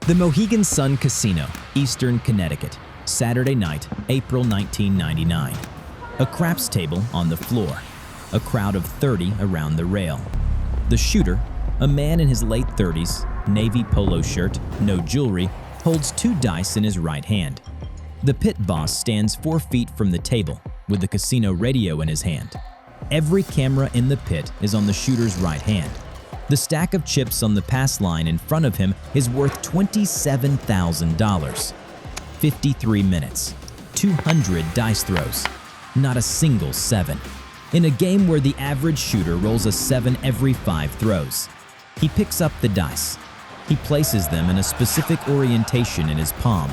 The Mohegan Sun Casino, Eastern Connecticut, Saturday night, April 1999. A craps table on the floor. A crowd of 30 around the rail. The shooter, a man in his late 30s, navy polo shirt, no jewelry, holds 2 dice in his right hand. The pit boss stands 4 feet from the table with the casino radio in his hand. Every camera in the pit is on the shooter's right hand. The stack of chips on the pass line in front of him is worth $27,000. 53 minutes, 200 dice throws, not a single 7. In a game where the average shooter rolls a 7 every 5 throws. He picks up the dice. He places them in a specific orientation in his palm.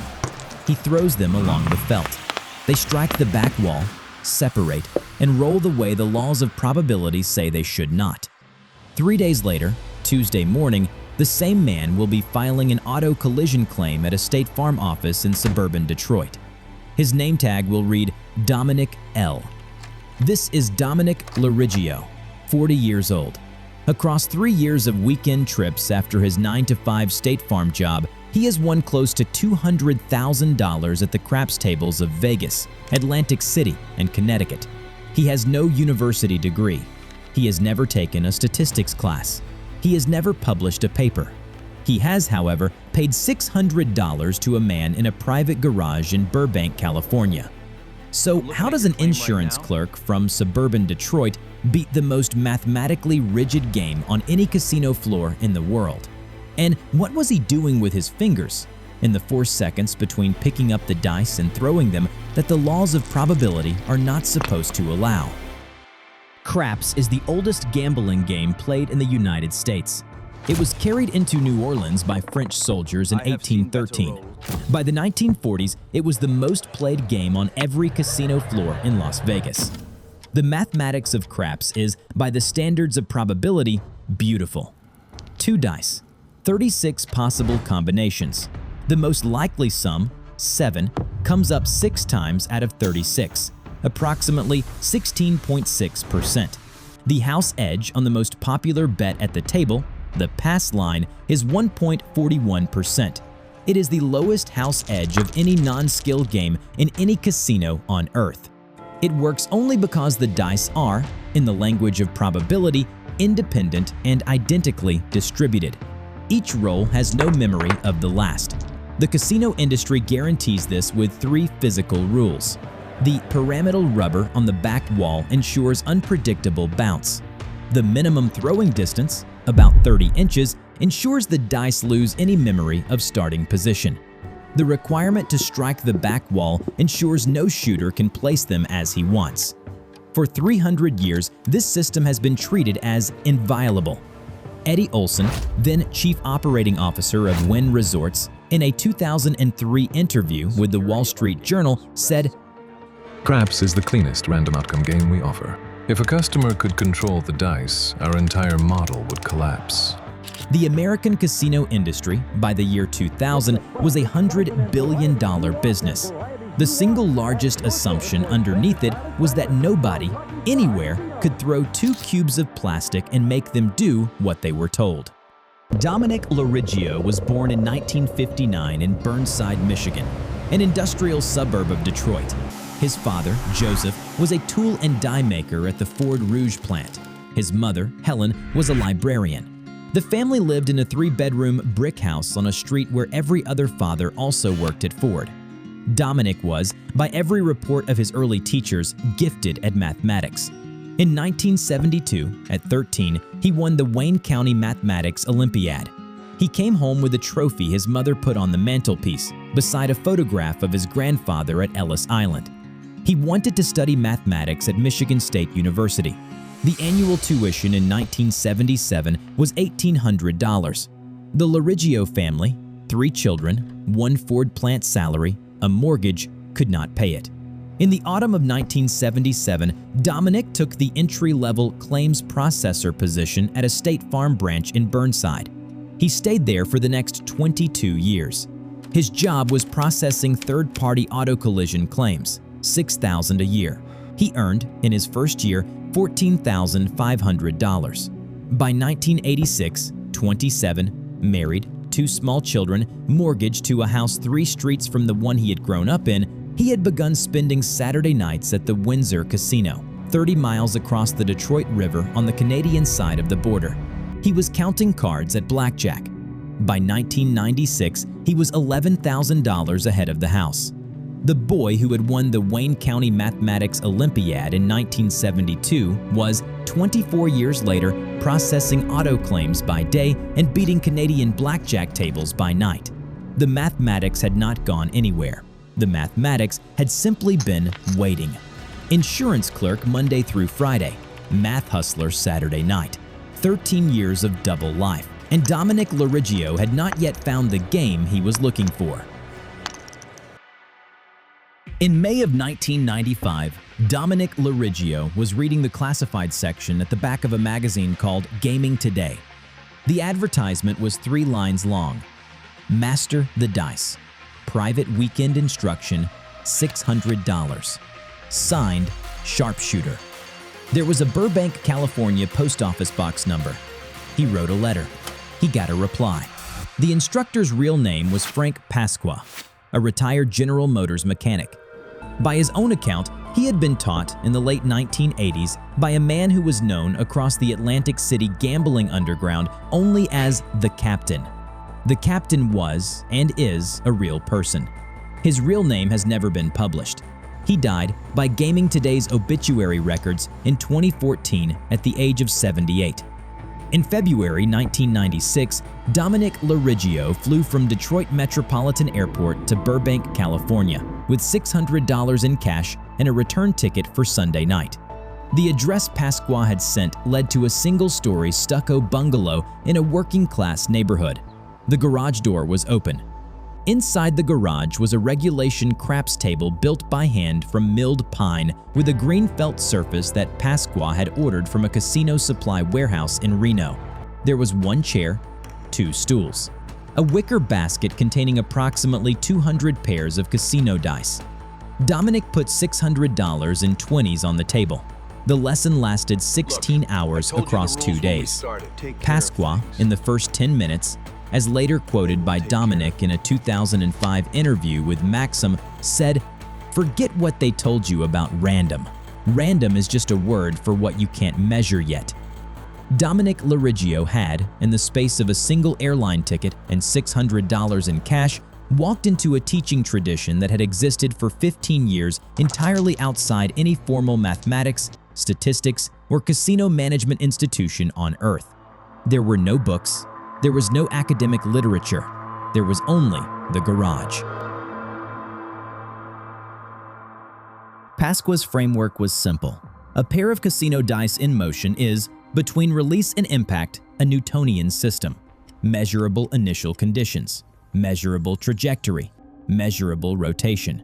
He throws them along the felt. They strike the back wall, separate, and roll the way the laws of probability say they should not. 3 days later, Tuesday morning, the same man will be filing an auto collision claim at a State Farm office in suburban Detroit. His name tag will read Dominic L. This is Dominic LoRiggio, 40 years old. Across 3 years of weekend trips after his 9-to-5 State Farm job, he has won close to $200,000 at the craps tables of Vegas, Atlantic City, and Connecticut. He has no university degree. He has never taken a statistics class. He has never published a paper. He has, however, paid $600 to a man in a private garage in Burbank, California. So how does an insurance clerk from suburban Detroit beat the most mathematically rigid game on any casino floor in the world? And what was he doing with his fingers in the 4 seconds between picking up the dice and throwing them that the laws of probability are not supposed to allow? Craps is the oldest gambling game played in the United States. It was carried into New Orleans by French soldiers in 1813. By the 1940s, it was the most played game on every casino floor in Las Vegas. The mathematics of craps is, by the standards of probability, beautiful. 2 dice, 36 possible combinations. The most likely sum, 7, comes up 6 times out of 36. Approximately 16.6%. The house edge on the most popular bet at the table, the pass line, is 1.41%. It is the lowest house edge of any non-skill game in any casino on Earth. It works only because the dice are, in the language of probability, independent and identically distributed. Each roll has no memory of the last. The casino industry guarantees this with 3 physical rules. The pyramidal rubber on the back wall ensures unpredictable bounce. The minimum throwing distance, about 30 inches, ensures the dice lose any memory of starting position. The requirement to strike the back wall ensures no shooter can place them as he wants. For 300 years, this system has been treated as inviolable. Eddie Olson, then Chief Operating Officer of Wynn Resorts, in a 2003 interview with the Wall Street Journal, said, "Craps is the cleanest random outcome game we offer. If a customer could control the dice, our entire model would collapse." The American casino industry, by the year 2000, was a $100 billion business. The single largest assumption underneath it was that nobody, anywhere, could throw 2 cubes of plastic and make them do what they were told. Dominic LoRiggio was born in 1959 in Burnside, Michigan, an industrial suburb of Detroit. His father, Joseph, was a tool and die maker at the Ford Rouge plant. His mother, Helen, was a librarian. The family lived in a 3-bedroom brick house on a street where every other father also worked at Ford. Dominic was, by every report of his early teachers, gifted at mathematics. In 1972, at 13, he won the Wayne County Mathematics Olympiad. He came home with a trophy his mother put on the mantelpiece, beside a photograph of his grandfather at Ellis Island. He wanted to study mathematics at Michigan State University. The annual tuition in 1977 was $1,800. The LoRiggio family, 3 children, 1 Ford plant salary, a mortgage, could not pay it. In the autumn of 1977, Dominic took the entry-level claims processor position at a State Farm branch in Burnside. He stayed there for the next 22 years. His job was processing third-party auto collision claims, $6,000 a year. He earned, in his first year, $14,500. By 1986, 27, married, 2 small children, mortgaged to a house 3 streets from the one he had grown up in, he had begun spending Saturday nights at the Windsor Casino, 30 miles across the Detroit River on the Canadian side of the border. He was counting cards at blackjack. By 1996, he was $11,000 ahead of the house. The boy who had won the Wayne County Mathematics Olympiad in 1972 was, 24 years later, processing auto claims by day and beating Canadian blackjack tables by night. The mathematics had not gone anywhere. The mathematics had simply been waiting. Insurance clerk Monday through Friday, math hustler Saturday night. 13 years of double life, and Dominic LoRiggio had not yet found the game he was looking for. In May of 1995, Dominic LoRiggio was reading the classified section at the back of a magazine called Gaming Today. The advertisement was 3 lines long. Master the dice. Private weekend instruction, $600. Signed, Sharpshooter. There was a Burbank, California post office box number. He wrote a letter. He got a reply. The instructor's real name was Frank Pasqua, a retired General Motors mechanic. By his own account, he had been taught in the late 1980s by a man who was known across the Atlantic City gambling underground only as the Captain. The Captain was and is a real person. His real name has never been published. He died by Gaming Today's obituary records in 2014 at the age of 78. In February 1996, Dominic LoRiggio flew from Detroit Metropolitan Airport to Burbank, California, with $600 in cash and a return ticket for Sunday night. The address Pasqua had sent led to a single-story stucco bungalow in a working-class neighborhood. The garage door was open. Inside the garage was a regulation craps table built by hand from milled pine with a green felt surface that Pasqua had ordered from a casino supply warehouse in Reno. There was 1 chair, 2 stools, a wicker basket containing approximately 200 pairs of casino dice. Dominic put $600 in 20s on the table. The lesson lasted 16 hours across 2 days. Pasqua, in the first 10 minutes, as later quoted by Dominic in a 2005 interview with Maxim, said, "Forget what they told you about random. Random is just a word for what you can't measure yet." Dominic LoRiggio had, in the space of a single airline ticket and $600 in cash, walked into a teaching tradition that had existed for 15 years entirely outside any formal mathematics, statistics, or casino management institution on Earth. There were no books. There was no academic literature. There was only the garage. Pasqua's framework was simple. A pair of casino dice in motion is, between release and impact, a Newtonian system. Measurable initial conditions, measurable trajectory, measurable rotation.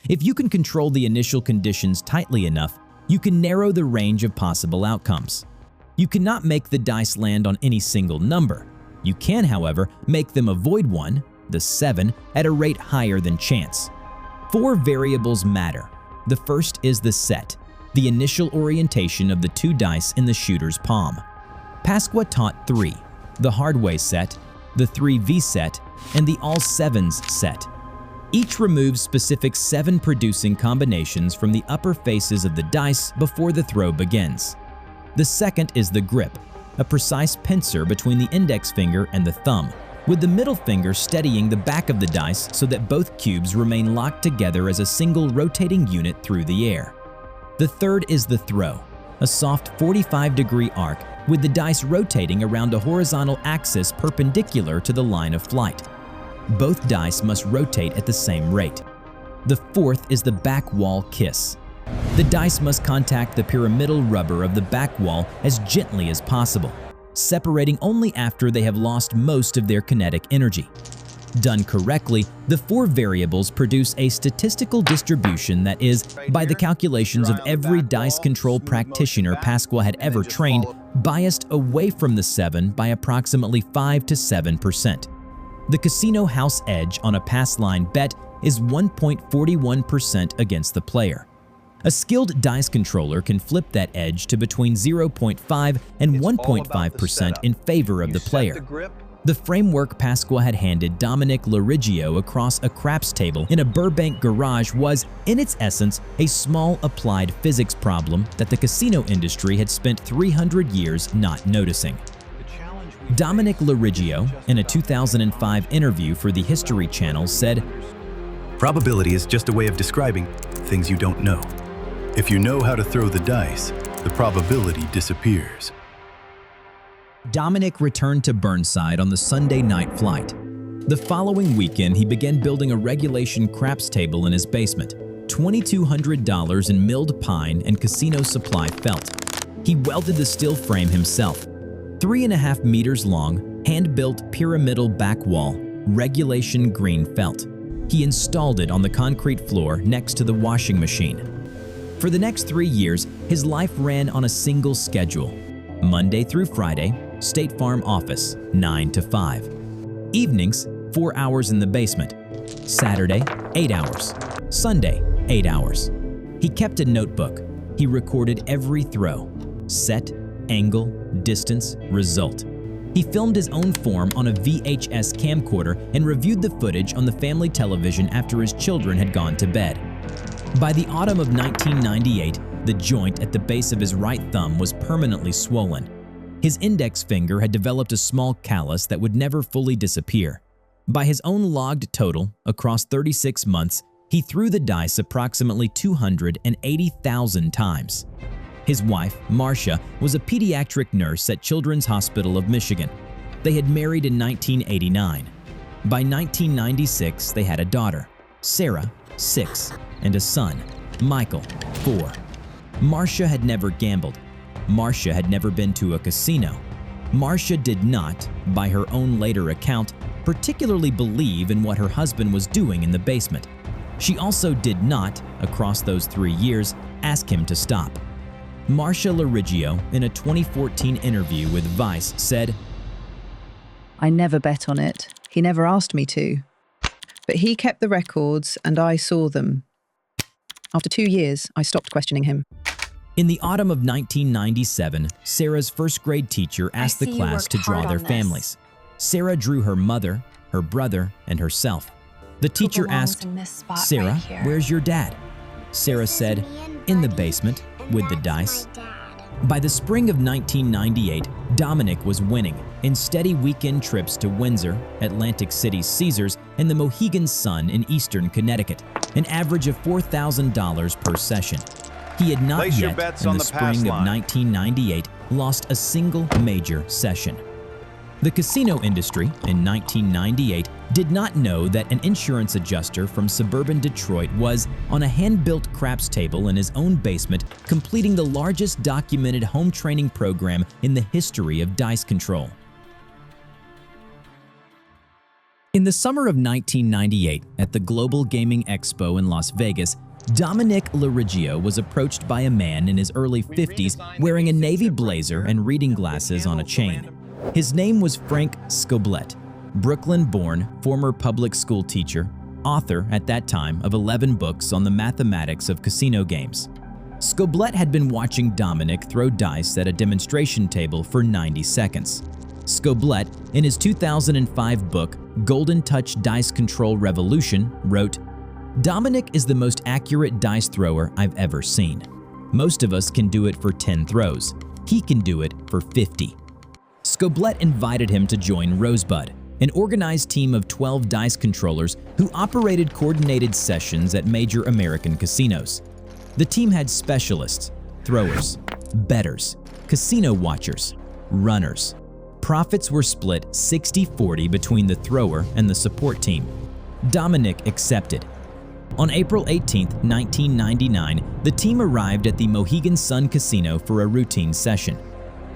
If you can control the initial conditions tightly enough, you can narrow the range of possible outcomes. You cannot make the dice land on any single number. You can, however, make them avoid one, the 7, at a rate higher than chance. 4 variables matter. The first is the set, the initial orientation of the 2 dice in the shooter's palm. Pasqua taught 3, the hard-way set, the 3V set, and the all 7s set. Each removes specific 7-producing combinations from the upper faces of the dice before the throw begins. The second is the grip, a precise pincer between the index finger and the thumb, with the middle finger steadying the back of the dice so that both cubes remain locked together as a single rotating unit through the air. The third is the throw, a soft 45-degree arc with the dice rotating around a horizontal axis perpendicular to the line of flight. Both dice must rotate at the same rate. The fourth is the back wall kiss. The dice must contact the pyramidal rubber of the back wall as gently as possible, separating only after they have lost most of their kinetic energy. Done correctly, the 4 variables produce a statistical distribution that is, by the calculations of every dice control practitioner Pasqua had ever trained, biased away from the 7 by approximately 5 to 7%. The casino house edge on a pass line bet is 1.41% against the player. A skilled dice controller can flip that edge to between 0.5 and 1.5% in favor of the player. The framework Pasqua had handed Dominic LoRiggio across a craps table in a Burbank garage was, in its essence, a small applied physics problem that the casino industry had spent 300 years not noticing. Dominic LoRiggio, in a 2005 interview for the History Channel, said, "Probability is just a way of describing things you don't know. If you know how to throw the dice, the probability disappears." Dominic returned to Burnside on the Sunday night flight. The following weekend, he began building a regulation craps table in his basement, $2,200 in milled pine and casino supply felt. He welded the steel frame himself, 3.5 meters long, hand-built pyramidal back wall, regulation green felt. He installed it on the concrete floor next to the washing machine. For the next 3 years, his life ran on a single schedule. Monday through Friday, State Farm office, 9 to 5. Evenings, 4 hours in the basement. Saturday, 8 hours. Sunday, 8 hours. He kept a notebook. He recorded every throw, set, angle, distance, result. He filmed his own form on a VHS camcorder and reviewed the footage on the family television after his children had gone to bed. By the autumn of 1998, the joint at the base of his right thumb was permanently swollen. His index finger had developed a small callus that would never fully disappear. By his own logged total, across 36 months, he threw the dice approximately 280,000 times. His wife, Marcia, was a pediatric nurse at Children's Hospital of Michigan. They had married in 1989. By 1996, they had a daughter, Sarah, 6, and a son, Michael, 4. Marcia had never gambled. Marcia had never been to a casino. Marcia did not, by her own later account, particularly believe in what her husband was doing in the basement. She also did not, across those 3 years, ask him to stop. Marcia LoRiggio, in a 2014 interview with Vice, said, "I never bet on it. He never asked me to. But he kept the records and I saw them. After 2 years, I stopped questioning him." In the autumn of 1997, Sarah's first-grade teacher asked the class to draw their families. Sarah drew her mother, her brother, and herself. The teacher asked, "Sarah, where's your dad?" Sarah said, "In the basement, with the dice." By the spring of 1998, Dominic was winning in steady weekend trips to Windsor, Atlantic City's Caesars, and the Mohegan Sun in eastern Connecticut, an average of $4,000 per session. He had not yet, in the spring of 1998, lost a single major session. The casino industry, in 1998, did not know that an insurance adjuster from suburban Detroit was, on a hand-built craps table in his own basement, completing the largest documented home training program in the history of dice control. In the summer of 1998, at the Global Gaming Expo in Las Vegas, Dominic LoRiggio was approached by a man in his early 50s wearing a navy blazer and reading glasses on a chain. His name was Frank Scoblet, Brooklyn-born former public school teacher, author at that time of 11 books on the mathematics of casino games. Scoblet had been watching Dominic throw dice at a demonstration table for 90 seconds. Scoblet, in his 2005 book, Golden Touch Dice Control Revolution, wrote, "Dominic is the most accurate dice thrower I've ever seen. Most of us can do it for 10 throws. He can do it for 50. Scoblet invited him to join Rosebud, an organized team of 12 dice controllers who operated coordinated sessions at major American casinos. The team had specialists, throwers, bettors, casino watchers, runners. Profits were split 60-40 between the thrower and the support team. Dominic accepted. On April 18, 1999, the team arrived at the Mohegan Sun Casino for a routine session.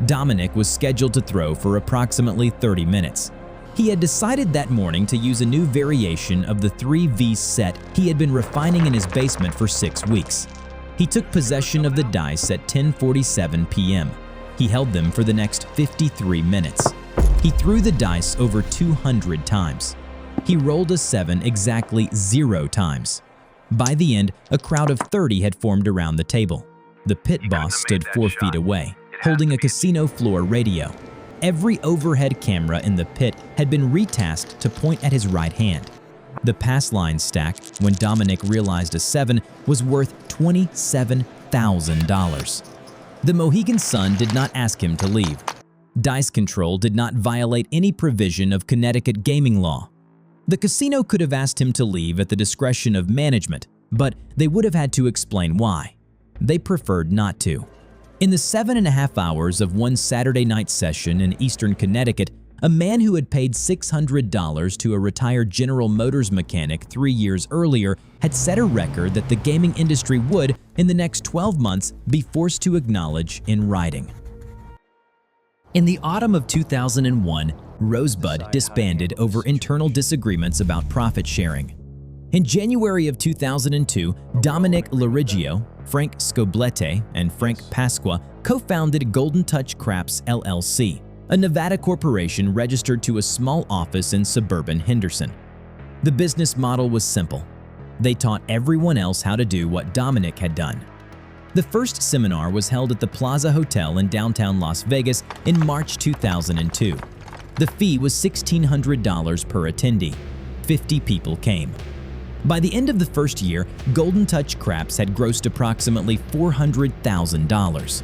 Dominic was scheduled to throw for approximately 30 minutes. He had decided that morning to use a new variation of the 3V set he had been refining in his basement for 6 weeks. He took possession of the dice at 10:47 p.m. He held them for the next 53 minutes. He threw the dice over 200 times. He rolled a 7 exactly 0 times. By the end, a crowd of 30 had formed around the table. The pit boss stood 4 feet away, holding a casino floor radio. Every overhead camera in the pit had been retasked to point at his right hand. The pass line stack, when Dominic realized a 7, was worth $27,000. The Mohegan Sun did not ask him to leave. Dice control did not violate any provision of Connecticut gaming law. The casino could have asked him to leave at the discretion of management, but they would have had to explain why. They preferred not to. In the 7.5 hours of one Saturday night session in eastern Connecticut, a man who had paid $600 to a retired General Motors mechanic 3 years earlier had set a record that the gaming industry would, in the next 12 months, be forced to acknowledge in writing. In the autumn of 2001, Rosebud disbanded over internal disagreements about profit sharing. In January of 2002, Dominic LoRiggio, Frank Scoblete, and Frank Pasqua co-founded Golden Touch Craps LLC, a Nevada corporation registered to a small office in suburban Henderson. The business model was simple. They taught everyone else how to do what Dominic had done. The first seminar was held at the Plaza Hotel in downtown Las Vegas in March 2002. The fee was $1,600 per attendee. 50 people came. By the end of the first year, Golden Touch Craps had grossed approximately $400,000.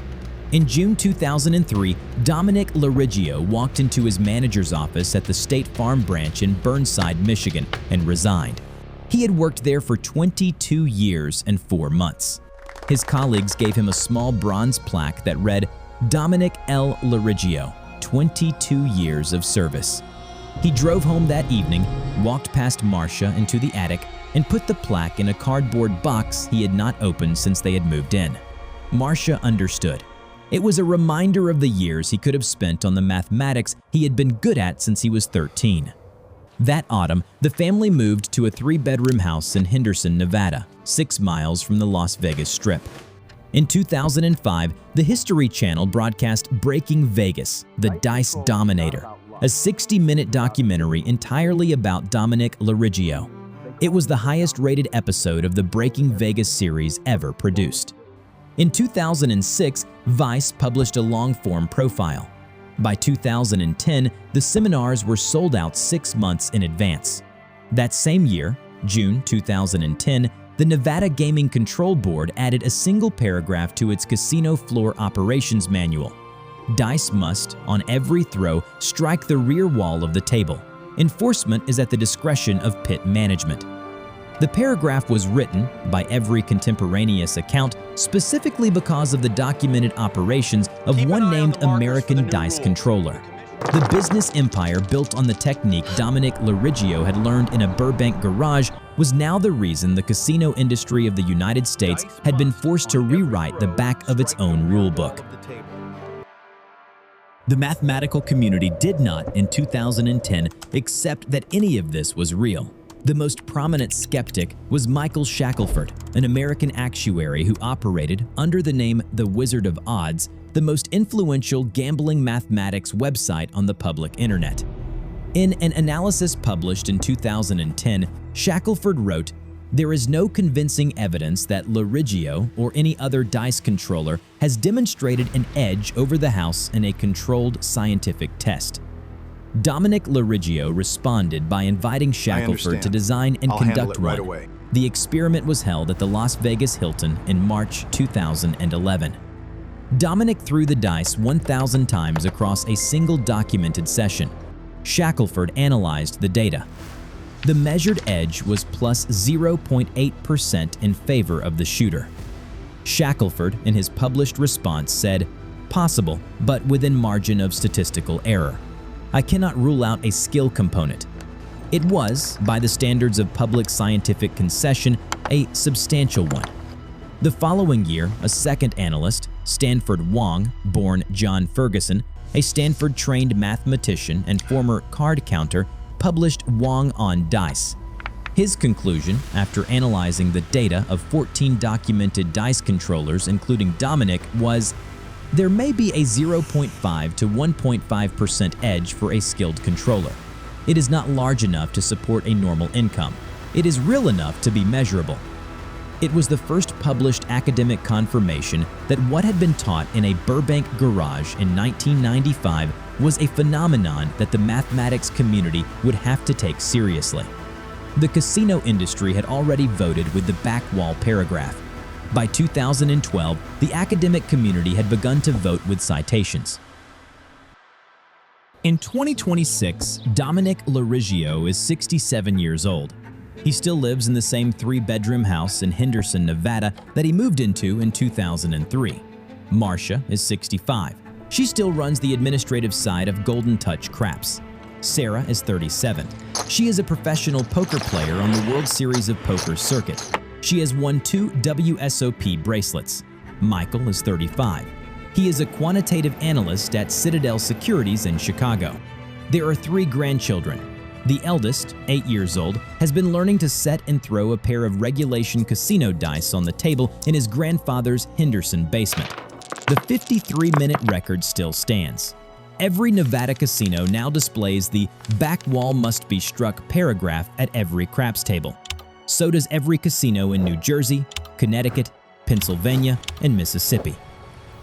In June 2003, Dominic LoRiggio walked into his manager's office at the State Farm branch in Burnside, Michigan, and resigned. He had worked there for 22 years and 4 months. His colleagues gave him a small bronze plaque that read, "Dominic L. LoRiggio, 22 years of service." He drove home that evening, walked past Marcia into the attic, and put the plaque in a cardboard box he had not opened since they had moved in. Marcia understood. It was a reminder of the years he could have spent on the mathematics he had been good at since he was 13. That autumn, the family moved to a 3-bedroom house in Henderson, Nevada, 6 miles from the Las Vegas Strip. In 2005, the History Channel broadcast Breaking Vegas, The Dice Dominator, a 60-minute documentary entirely about Dominic LoRiggio. It was the highest-rated episode of the Breaking Vegas series ever produced. In 2006, Vice published a long-form profile. By 2010, the seminars were sold out 6 months in advance. That same year, June 2010, the Nevada Gaming Control Board added a single paragraph to its casino floor operations manual. Dice must, on every throw, strike the rear wall of the table. Enforcement is at the discretion of pit management. The paragraph was written, by every contemporaneous account, specifically because of the documented operations of one named American Dice Controller. The business empire built on the technique Dominic LoRiggio had learned in a Burbank garage was now the reason the casino industry of the United States had been forced to rewrite the back of its own rulebook. The mathematical community did not, in 2010, accept that any of this was real. The most prominent skeptic was Michael Shackelford, an American actuary who operated, under the name The Wizard of Odds, the most influential gambling mathematics website on the public internet. In an analysis published in 2010, Shackelford wrote, "There is no convincing evidence that LoRiggio or any other dice controller has demonstrated an edge over the house in a controlled scientific test." Dominic LoRiggio responded by inviting Shackelford to design and conduct one. The experiment was held at the Las Vegas Hilton in March 2011. Dominic threw the dice 1,000 times across a single documented session. Shackelford analyzed the data. The measured edge was plus 0.8% in favor of the shooter. Shackelford, in his published response, said, "Possible, but within margin of statistical error. I cannot rule out a skill component." It was, by the standards of public scientific concession, a substantial one. The following year, a second analyst, Stanford Wong, born John Ferguson, a Stanford-trained mathematician and former card counter, published Wong on Dice. His conclusion, after analyzing the data of 14 documented dice controllers, including Dominic, was, there may be a 0.5 to 1.5% edge for a skilled controller. It is not large enough to support a normal income. It is real enough to be measurable. It was the first published academic confirmation that what had been taught in a Burbank garage in 1995 was a phenomenon that the mathematics community would have to take seriously. The casino industry had already voted with the back wall paragraph. By 2012, the academic community had begun to vote with citations. In 2026, Dominic LoRiggio is 67 years old. He still lives in the same 3-bedroom house in Henderson, Nevada that he moved into in 2003. Marcia is 65. She still runs the administrative side of Golden Touch Craps. Sarah is 37. She is a professional poker player on the World Series of Poker circuit. She has won 2 WSOP bracelets. Michael is 35. He is a quantitative analyst at Citadel Securities in Chicago. There are 3 grandchildren. The eldest, 8 years old, has been learning to set and throw a pair of regulation casino dice on the table in his grandfather's Henderson basement. The 53-minute record still stands. Every Nevada casino now displays the "back wall must be struck" paragraph at every craps table. So does every casino in New Jersey, Connecticut, Pennsylvania, and Mississippi.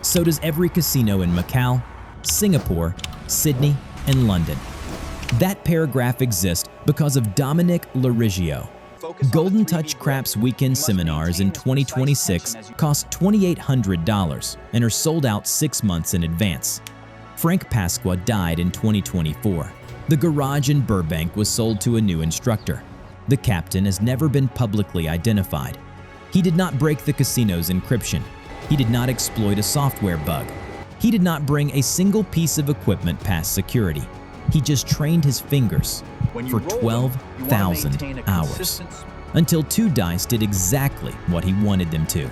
So does every casino in Macau, Singapore, Sydney, and London. That paragraph exists because of Dominic LoRiggio. Golden Touch Craps weekend seminars in 2026 cost $2,800 and are sold out 6 months in advance. Frank Pasqua died in 2024. The garage in Burbank was sold to a new instructor. The captain has never been publicly identified. He did not break the casino's encryption. He did not exploit a software bug. He did not bring a single piece of equipment past security. He just trained his fingers for 12,000 hours until 2 dice did exactly what he wanted them to.